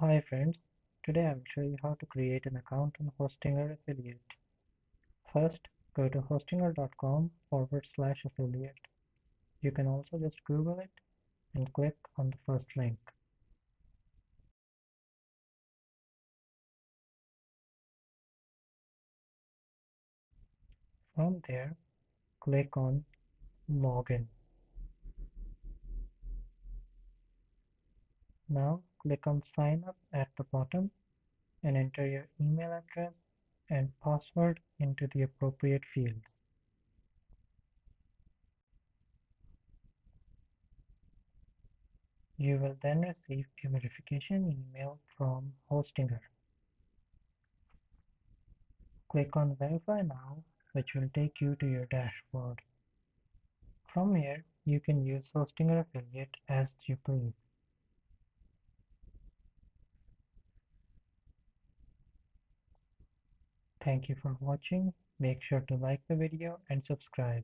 Hi friends, today I will show you how to create an account on Hostinger Affiliate. First, go to hostinger.com/affiliate. You can also just Google it and click on the first link. From there, click on Login. Now click on Sign Up at the bottom and enter your email address and password into the appropriate fields. You will then receive a verification email from Hostinger. Click on Verify Now, which will take you to your dashboard. From here, you can use Hostinger Affiliate as you please. Thank you for watching. Make sure to like the video and subscribe.